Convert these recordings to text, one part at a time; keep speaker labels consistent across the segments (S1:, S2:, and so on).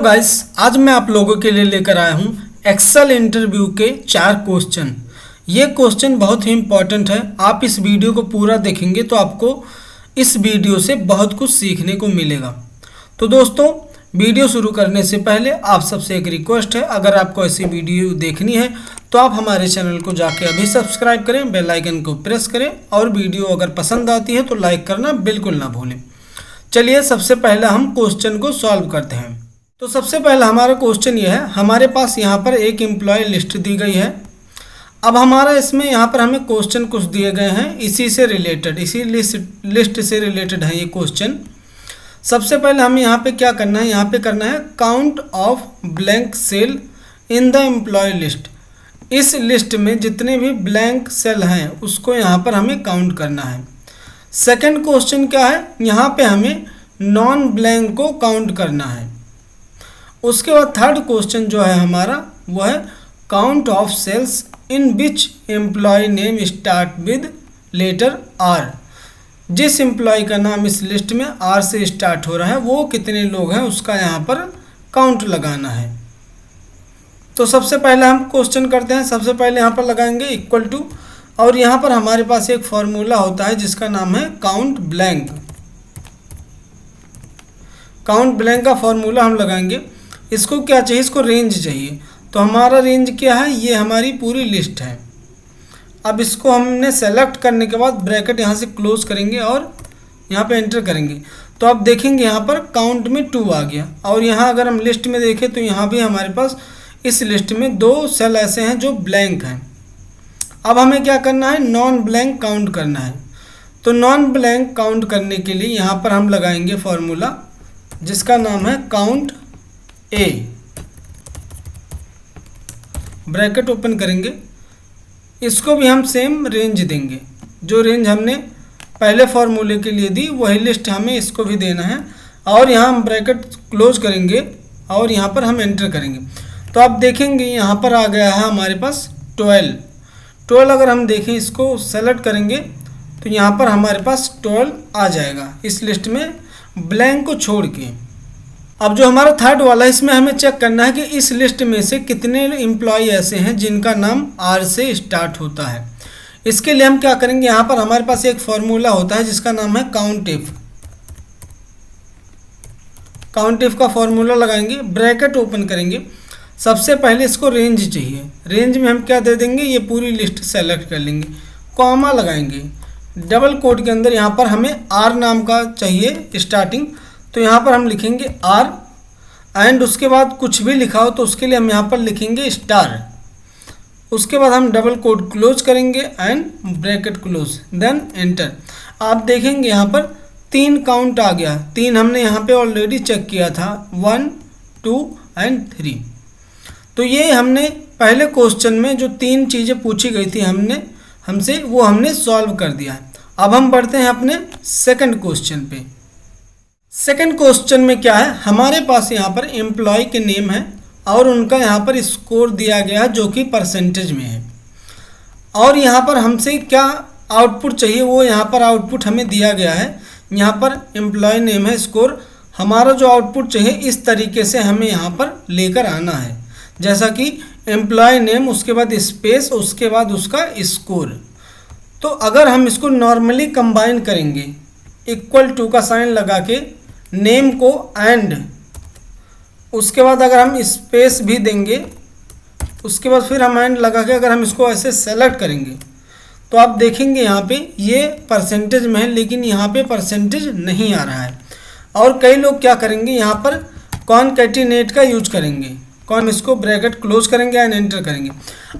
S1: Guys, आज मैं आप लोगों के लिए लेकर आया हूं एक्सेल इंटरव्यू के 4 क्वेश्चन। ये क्वेश्चन बहुत ही इंपॉर्टेंट है। आप इस वीडियो को पूरा देखेंगे तो आपको इस वीडियो से बहुत कुछ सीखने को मिलेगा। तो दोस्तों, वीडियो शुरू करने से पहले आप सबसे एक रिक्वेस्ट है, अगर आपको ऐसी वीडियो देखनी है तो आप हमारे चैनल को जाके अभी सब्सक्राइब करें, बेल आइकन को प्रेस करें और वीडियो अगर पसंद आती है तो लाइक करना बिल्कुल ना भूलें। चलिए सबसे पहले हम क्वेश्चन को सॉल्व करते हैं। तो सबसे पहला हमारा क्वेश्चन ये है, हमारे पास यहाँ पर एक एम्प्लॉय लिस्ट दी गई है। अब हमारा इसमें यहाँ पर हमें क्वेश्चन कुछ दिए गए हैं, इसी से रिलेटेड, इसी लिस्ट से रिलेटेड है ये क्वेश्चन। सबसे पहले हमें यहाँ पे क्या करना है, यहाँ पे करना है count of blank cell in the employ list. इस लिस्ट में जितने भी ब्लैंक सेल हैं उसको यहाँ पर हमें काउंट करना है। सेकंड क्वेश्चन क्या है, यहाँ पे हमें नॉन ब्लैंक को काउंट करना है। उसके बाद थर्ड क्वेश्चन जो है हमारा वो है count of cells in which employ name start with letter R. जिस एम्प्लॉय का नाम इस लिस्ट में आर से स्टार्ट हो रहा है वो कितने लोग हैं उसका यहाँ पर काउंट लगाना है। तो सबसे पहले हम क्वेश्चन करते हैं। सबसे पहले यहाँ पर लगाएंगे इक्वल टू, और यहाँ पर हमारे पास एक फॉर्मूला होता है जिसका नाम है काउंट ब्लैंक। काउंट ब्लैंक का फॉर्मूला हम लगाएंगे। इसको क्या चाहिए, इसको रेंज चाहिए। तो हमारा रेंज क्या है, ये हमारी पूरी लिस्ट है। अब इसको हमने सेलेक्ट करने के बाद ब्रैकेट यहाँ से क्लोज करेंगे और यहाँ पे एंटर करेंगे। तो आप देखेंगे यहाँ पर काउंट में 2 आ गया। और यहाँ अगर हम लिस्ट में देखें तो यहाँ भी हमारे पास इस लिस्ट में 2 सेल ऐसे हैं जो ब्लैंक हैं। अब हमें क्या करना है, नॉन ब्लैंक काउंट करना है। तो नॉन ब्लैंक काउंट करने के लिए यहाँ पर हम लगाएंगे फॉर्मूला जिसका नाम है काउंट ए। ब्रैकेट ओपन करेंगे, इसको भी हम सेम रेंज देंगे। जो रेंज हमने पहले फॉर्मूले के लिए दी वही लिस्ट हमें इसको भी देना है। और यहाँ हम ब्रैकेट क्लोज करेंगे और यहाँ पर हम एंटर करेंगे। तो आप देखेंगे यहाँ पर आ गया है हमारे पास 12। अगर हम देखें, इसको सेलेक्ट करेंगे तो यहाँ पर हमारे पास 12 आ जाएगा इस लिस्ट में ब्लैंक को छोड़ के। अब जो हमारा थर्ड वाला है इसमें हमें चेक करना है कि इस लिस्ट में से कितने एम्प्लॉय ऐसे हैं जिनका नाम आर से स्टार्ट होता है। इसके लिए हम क्या करेंगे, यहाँ पर हमारे पास एक फॉर्मूला होता है जिसका नाम है काउंट इफ। काउंट इफ का फॉर्मूला लगाएंगे, ब्रैकेट ओपन करेंगे। सबसे पहले इसको रेंज चाहिए। रेंज में हम क्या दे देंगे, ये पूरी लिस्ट सेलेक्ट कर लेंगे, कॉमा लगाएंगे, डबल कोट के अंदर यहाँ पर हमें आर नाम का चाहिए स्टार्टिंग। तो यहाँ पर हम लिखेंगे आर एंड उसके बाद कुछ भी लिखा हो तो उसके लिए हम यहाँ पर लिखेंगे स्टार। उसके बाद हम डबल कोट क्लोज करेंगे and bracket close, then enter. आप देखेंगे यहाँ पर 3 काउंट आ गया। 3 हमने यहाँ पे ऑलरेडी चेक किया था, 1, 2 एंड 3। तो ये हमने पहले क्वेश्चन में जो 3 चीज़ें पूछी गई थी हमसे वो हमने सॉल्व कर दिया है। अब हम बढ़ते हैं अपने सेकंड क्वेश्चन पे। सेकंड क्वेश्चन में क्या है, हमारे पास यहाँ पर एम्प्लॉय के नेम है और उनका यहाँ पर स्कोर दिया गया है जो कि परसेंटेज में है। और यहाँ पर हमसे क्या आउटपुट चाहिए, वो यहाँ पर आउटपुट हमें दिया गया है। यहाँ पर एम्प्लॉय नेम है, स्कोर। हमारा जो आउटपुट चाहिए इस तरीके से हमें यहाँ पर लेकर आना है, जैसा कि एम्प्लॉय नेम, उसके बाद स्पेस, उसके बाद उसका स्कोर। तो अगर हम इसको नॉर्मली कंबाइन करेंगे, इक्वल टू का साइन लगा के नेम को एंड उसके बाद अगर हम स्पेस भी देंगे, उसके बाद फिर हम एंड लगा के अगर हम इसको ऐसे सेलेक्ट करेंगे तो आप देखेंगे यहाँ पे ये परसेंटेज में है लेकिन यहाँ पे परसेंटेज नहीं आ रहा है। और कई लोग क्या करेंगे, यहाँ पर कॉनकैटिनेट का यूज करेंगे। कौन, इसको ब्रैकेट क्लोज करेंगे एंड एंटर करेंगे।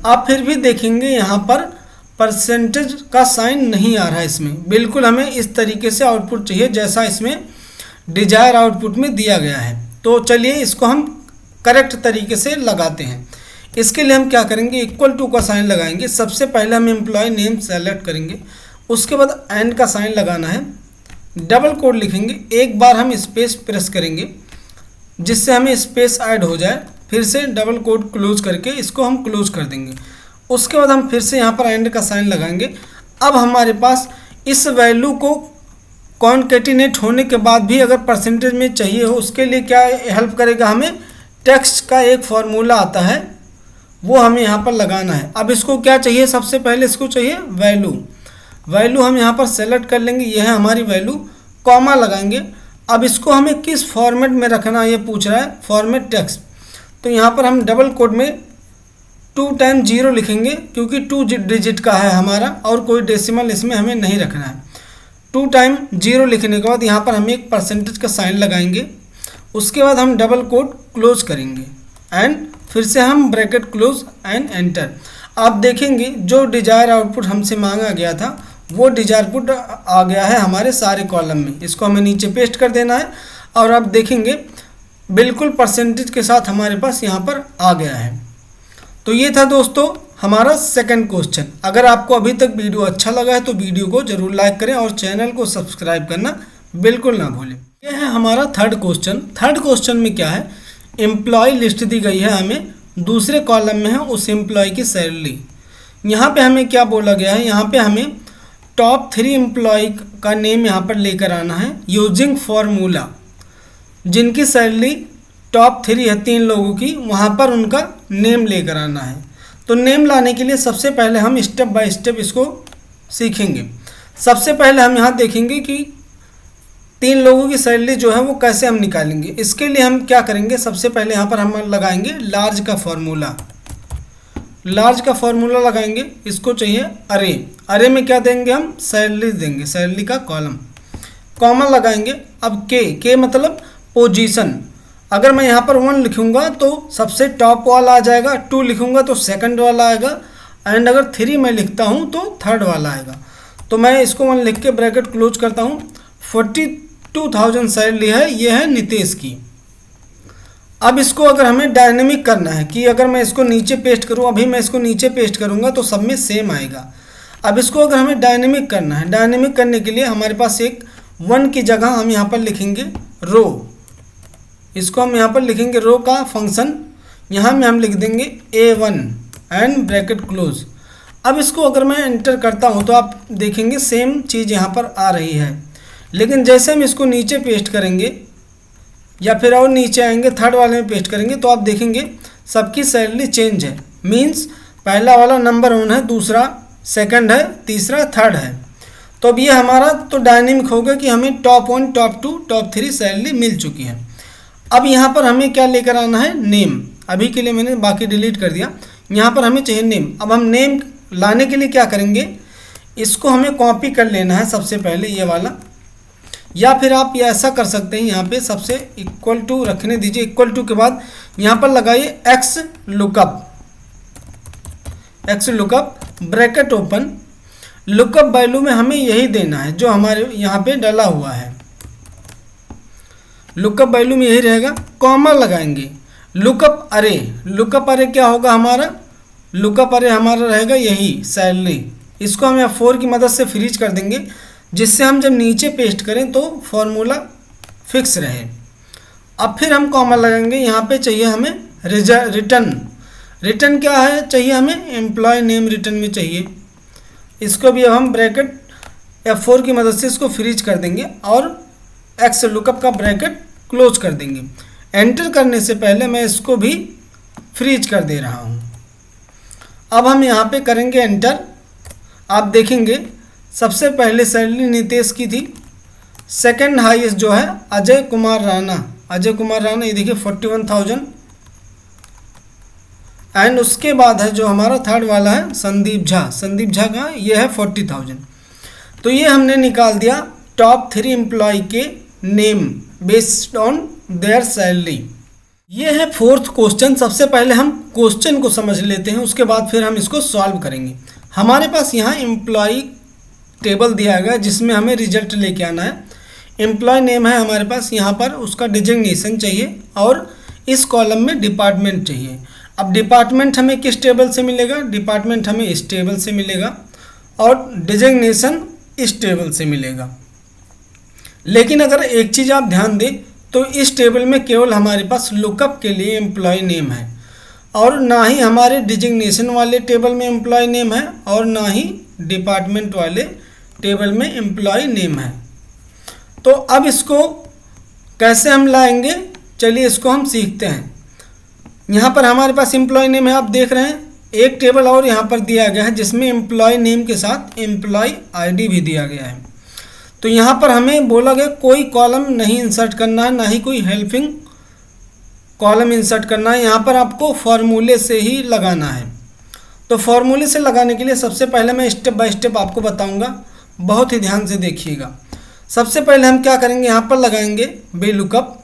S1: आप फिर भी देखेंगे यहाँ पर परसेंटेज का साइन नहीं आ रहा है इसमें। बिल्कुल हमें इस तरीके से आउटपुट चाहिए जैसा इसमें डिजायर आउटपुट में दिया गया है। तो चलिए इसको हम करेक्ट तरीके से लगाते हैं। इसके लिए हम क्या करेंगे, इक्वल टू का साइन लगाएंगे। सबसे पहले हम एम्प्लॉय नेम सेलेक्ट करेंगे, उसके बाद एंड का साइन लगाना है, डबल कोड लिखेंगे, एक बार हम स्पेस प्रेस करेंगे जिससे हमें स्पेस ऐड हो जाए, फिर से डबल कोड क्लोज करके इसको हम क्लोज कर देंगे। उसके बाद हम फिर से यहाँ पर एंड का साइन लगाएंगे। अब हमारे पास इस वैल्यू को कॉनकैटिनेट होने के बाद भी अगर परसेंटेज में चाहिए हो उसके लिए क्या हेल्प करेगा, हमें टेक्स्ट का एक फॉर्मूला आता है, वो हमें यहाँ पर लगाना है। अब इसको क्या चाहिए, सबसे पहले इसको चाहिए वैल्यू हम यहाँ पर सेलेक्ट कर लेंगे, ये है हमारी वैल्यू, कॉमा लगाएंगे। अब इसको हमें किस फॉर्मेट में रखना है ये पूछ रहा है, फॉर्मेट टेक्स्ट। तो यहाँ पर हम डबल कोड में 2 टाइम 0 लिखेंगे, क्योंकि 2 डिजिट का है हमारा और कोई डेसिमल इसमें हमें नहीं रखना है। 2 टाइम 0 लिखने के बाद यहाँ पर हम एक परसेंटेज का साइन लगाएंगे, उसके बाद हम डबल कोड क्लोज करेंगे एंड फिर से हम ब्रैकेट क्लोज एंड एंटर। आप देखेंगे जो डिजायर आउटपुट हमसे मांगा गया था वो डिजायर आउटपुट आ गया है हमारे सारे कॉलम में। इसको हमें नीचे पेस्ट कर देना है और आप देखेंगे बिल्कुल परसेंटेज के साथ हमारे पास यहाँ पर आ गया है। तो ये था दोस्तों हमारा सेकंड क्वेश्चन। अगर आपको अभी तक वीडियो अच्छा लगा है तो वीडियो को जरूर लाइक करें और चैनल को सब्सक्राइब करना बिल्कुल ना भूलें। यह है हमारा थर्ड क्वेश्चन। थर्ड क्वेश्चन में क्या है, एम्प्लॉय लिस्ट दी गई है हमें, दूसरे कॉलम में है उस एम्प्लॉय की सैलरी। यहाँ पे हमें क्या बोला गया है, यहाँ पे हमें टॉप 3 एम्प्लॉय का नेम यहाँ पर लेकर आना है यूजिंग फॉर्मूला। जिनकी सैलरी टॉप 3 है 3 लोगों की, वहाँ पर उनका नेम लेकर आना है। तो नेम लाने के लिए सबसे पहले हम स्टेप बाय स्टेप इसको सीखेंगे। सबसे पहले हम यहाँ देखेंगे कि 3 लोगों की सैलरी जो है वो कैसे हम निकालेंगे। इसके लिए हम क्या करेंगे, सबसे पहले यहाँ पर हम लगाएंगे लार्ज का फॉर्मूला। लार्ज का फॉर्मूला लगाएंगे, इसको चाहिए अरे में क्या देंगे हम, सैलरी देंगे, सैलरी का कॉलम, कॉमा लगाएंगे। अब के मतलब पोजीशन। अगर मैं यहाँ पर 1 लिखूँगा तो सबसे टॉप वाला आ जाएगा, 2 लिखूँगा तो सेकंड वाला आएगा एंड अगर 3 मैं लिखता हूँ तो थर्ड वाला आएगा। तो मैं इसको 1 लिख के ब्रैकेट क्लोज करता हूँ। 42,000 सैलरी है, ये है नितेश की। अब इसको अगर हमें डायनेमिक करना है कि अगर मैं इसको नीचे पेस्ट करूँ, अभी मैं इसको नीचे पेस्ट करूँगा तो सब में सेम आएगा। अब इसको अगर हमें डायनेमिक करना है, डायनेमिक करने के लिए हमारे पास एक 1 की जगह हम यहाँ पर लिखेंगे रो। इसको हम यहाँ पर लिखेंगे रो का फंक्शन, यहाँ में हम लिख देंगे A1 एंड ब्रैकेट क्लोज। अब इसको अगर मैं एंटर करता हूँ तो आप देखेंगे सेम चीज़ यहाँ पर आ रही है, लेकिन जैसे हम इसको नीचे पेस्ट करेंगे या फिर और नीचे आएंगे थर्ड वाले में पेस्ट करेंगे तो आप देखेंगे सबकी सैलरी चेंज है। मींस पहला वाला नंबर 1 है, दूसरा सेकंड है, तीसरा थर्ड है। तो अब ये हमारा तो डायनेमिक होगा कि हमें टॉप 1, टॉप 2, टॉप 3 सैलरी मिल चुकी है। अब यहाँ पर हमें क्या लेकर आना है, नेम। अभी के लिए मैंने बाकी डिलीट कर दिया। यहाँ पर हमें चाहिए नेम। अब हम नेम लाने के लिए क्या करेंगे, इसको हमें कॉपी कर लेना है सबसे पहले ये वाला, या फिर आप ये ऐसा कर सकते हैं, यहाँ पे सबसे इक्वल टू रखने दीजिए। इक्वल टू के बाद यहाँ पर लगाइए x lookup bracket open. Lookup value में हमें यही देना है जो हमारे यहाँ पे डला हुआ है, लुकअप वैल्यू में यही रहेगा। कॉमा लगाएंगे, लुकअप अरे क्या होगा हमारा, लुकअप अरे हमारा रहेगा यही सैलरी। इसको हम F4 की मदद से फ्रीज कर देंगे, जिससे हम जब नीचे पेस्ट करें तो फॉर्मूला फिक्स रहे। अब फिर हम कॉमा लगाएंगे, यहाँ पे चाहिए हमें रिटर्न क्या है, चाहिए हमें एम्प्लॉय नेम रिटर्न में चाहिए। इसको भी अब हम ब्रैकेट F4 की मदद से इसको फ्रीज कर देंगे और एक्स लुकअप का ब्रैकेट क्लोज कर देंगे। एंटर करने से पहले मैं इसको भी फ्रीज कर दे रहा हूँ। अब हम यहाँ पे करेंगे एंटर। आप देखेंगे सबसे पहले सैलरी नितेश की थी, सेकंड हाईएस्ट जो है अजय कुमार राणा, ये देखिए 41,000 एंड उसके बाद है जो हमारा थर्ड वाला है संदीप झा का, ये है 40,000। तो ये हमने निकाल दिया टॉप 3 एम्प्लॉय के name based on their salary. ये है फोर्थ क्वेश्चन। सबसे पहले हम क्वेश्चन को समझ लेते हैं, उसके बाद फिर हम इसको सॉल्व करेंगे। हमारे पास यहाँ एम्प्लॉय टेबल दिया गया जिसमें हमें रिजल्ट लेके आना है। एम्प्लॉय नेम है हमारे पास, यहाँ पर उसका डिजिग्नेशन चाहिए और इस कॉलम में डिपार्टमेंट चाहिए। अब डिपार्टमेंट हमें किस टेबल से मिलेगा, डिपार्टमेंट हमें इस टेबल से मिलेगा और डिजिग्नेशन इस टेबल से मिलेगा। लेकिन अगर एक चीज़ आप ध्यान दें तो इस टेबल में केवल हमारे पास लुकअप के लिए एम्प्लॉय नेम है और ना ही हमारे डिजिग्नेशन वाले टेबल में एम्प्लॉय नेम है और ना ही डिपार्टमेंट वाले टेबल में एम्प्लॉय नेम है। तो अब इसको कैसे हम लाएंगे, चलिए इसको हम सीखते हैं। यहाँ पर हमारे पास एम्प्लॉय नेम है, आप देख रहे हैं। एक टेबल और यहाँ पर दिया गया है जिसमें एम्प्लॉय नेम के साथ एम्प्लॉय आईडी भी दिया गया है। तो यहाँ पर हमें बोला गया कोई कॉलम नहीं इंसर्ट करना है, ना ही कोई हेल्पिंग कॉलम इंसर्ट करना है। यहाँ पर आपको फॉर्मूले से ही लगाना है। तो फॉर्मूले से लगाने के लिए सबसे पहले मैं स्टेप बाय स्टेप आपको बताऊंगा, बहुत ही ध्यान से देखिएगा। सबसे पहले हम क्या करेंगे, यहाँ पर लगाएंगे बी लुकअप।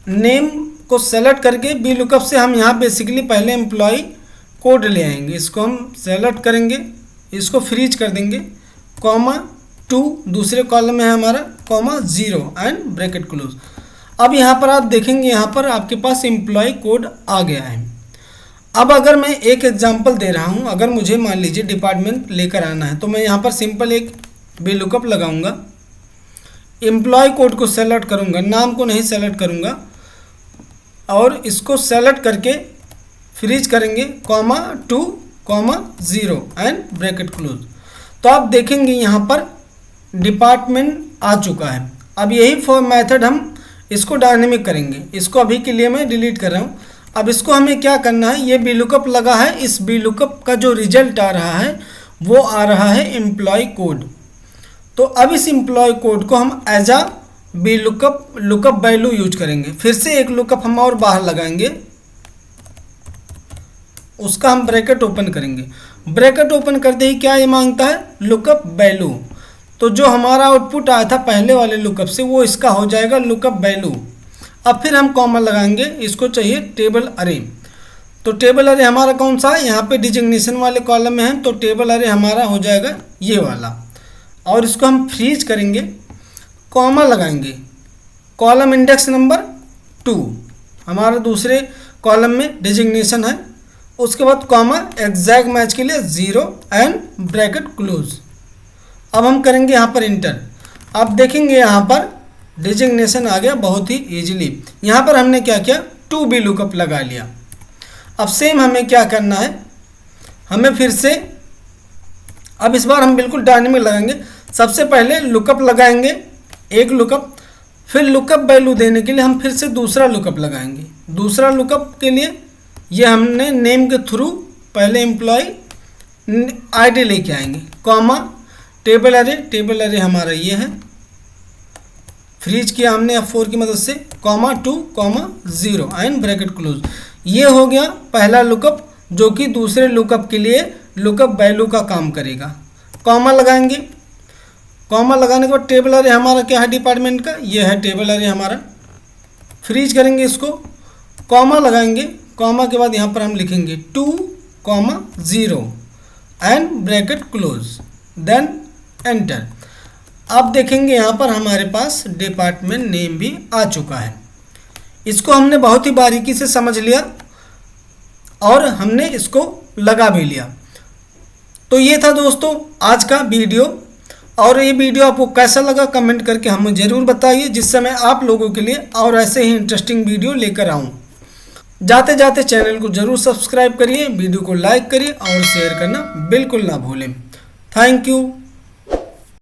S1: नेम को सेलेक्ट करके बी लुकअप से हम यहाँ बेसिकली पहले एम्प्लॉय कोड ले आएंगे। इसको हम सेलेक्ट करेंगे, इसको फ्रीज कर देंगे, कॉमा 2 दूसरे कॉलम में है हमारा, कॉमा 0 एंड ब्रैकेट क्लोज। अब यहाँ पर आप देखेंगे, यहाँ पर आपके पास एम्प्लॉय कोड आ गया है। अब अगर मैं एक एग्जांपल दे रहा हूँ, अगर मुझे मान लीजिए डिपार्टमेंट लेकर आना है, तो मैं यहाँ पर सिंपल एक बी लुकअप लगाऊंगा, एम्प्लॉय कोड को सेलेक्ट करूँगा, नाम को नहीं सेलेक्ट करूँगा, और इसको सेलेक्ट करके फ्रीज करेंगे, comma 2 comma 0 and bracket close. तो आप देखेंगे यहाँ पर डिपार्टमेंट आ चुका है। अब यही मेथड हम इसको डायनेमिक करेंगे। इसको अभी के लिए मैं डिलीट कर रहा हूँ। अब इसको हमें क्या करना है, ये बी लुकअप लगा है, इस बी लुकअप का जो रिजल्ट आ रहा है वो आ रहा है एम्प्लॉय कोड। तो अब इस एम्प्लॉय कोड को हम एज आ बी लुकअप वैल्यू यूज करेंगे। फिर से एक लुकअप हम और बाहर लगाएंगे, उसका हम ब्रैकेट ओपन करेंगे। ब्रैकेट ओपन करते ही क्या ये मांगता है, लुकअप वैल्यू। तो जो हमारा आउटपुट आया था पहले वाले लुकअप से, वो इसका हो जाएगा लुकअप वैल्यू। अब फिर हम कॉमा लगाएंगे, इसको चाहिए टेबल अरे। तो टेबल अरे हमारा कौन सा है, यहाँ पे डिजिग्नेशन वाले कॉलम में है, तो टेबल अरे हमारा हो जाएगा ये वाला। और इसको हम फ्रीज करेंगे, कॉमा लगाएंगे, कॉलम इंडेक्स नंबर 2 हमारा दूसरे कॉलम में डिजिग्नेशन है, उसके बाद कॉमा एग्जैक्ट मैच के लिए 0 एंड ब्रैकेट क्लोज। अब हम करेंगे यहाँ पर इंटर। आप देखेंगे यहाँ पर डिजिग्नेशन आ गया बहुत ही इजीली। यहाँ पर हमने क्या किया, 2 बी लुकअप लगा लिया। अब सेम हमें क्या करना है, हमें फिर से अब इस बार हम बिल्कुल डायनेमिक लगाएंगे। सबसे पहले लुकअप लगाएंगे, एक लुकअप, फिर लुकअप वैल्यू देने के लिए हम फिर से दूसरा लुकअप लगाएंगे। दूसरा लुकअप के लिए ये हमने नेम के थ्रू पहले एम्प्लॉय आईडी लेके आएंगे, कॉमा टेबल अरे हमारा ये है, फ्रीज किया हमने F4 की मदद से, comma 2 comma 0 and bracket close. ये हो गया पहला लुकअप, जो कि दूसरे लुकअप के लिए लुकअप वैल्यू का काम करेगा। कॉमा लगाएंगे, कॉमा लगाने के बाद टेबल अरे हमारा क्या है डिपार्टमेंट का, ये है टेबल अरे हमारा। फ्रीज करेंगे इसको, कॉमा लगाएंगे, कॉमा के बाद यहाँ पर हम लिखेंगे 2 comma 0 and bracket close, then enter. अब देखेंगे यहाँ पर हमारे पास डिपार्टमेंट नेम भी आ चुका है। इसको हमने बहुत ही बारीकी से समझ लिया और हमने इसको लगा भी लिया। तो ये था दोस्तों आज का वीडियो, और ये वीडियो आपको कैसा लगा कमेंट करके हमें ज़रूर बताइए, जिससे मैं आप लोगों के लिए और ऐसे ही इंटरेस्टिंग वीडियो लेकर आऊँ। जाते जाते चैनल को ज़रूर सब्सक्राइब करिए, वीडियो को लाइक करिए और शेयर करना बिल्कुल ना भूलें। Thank you.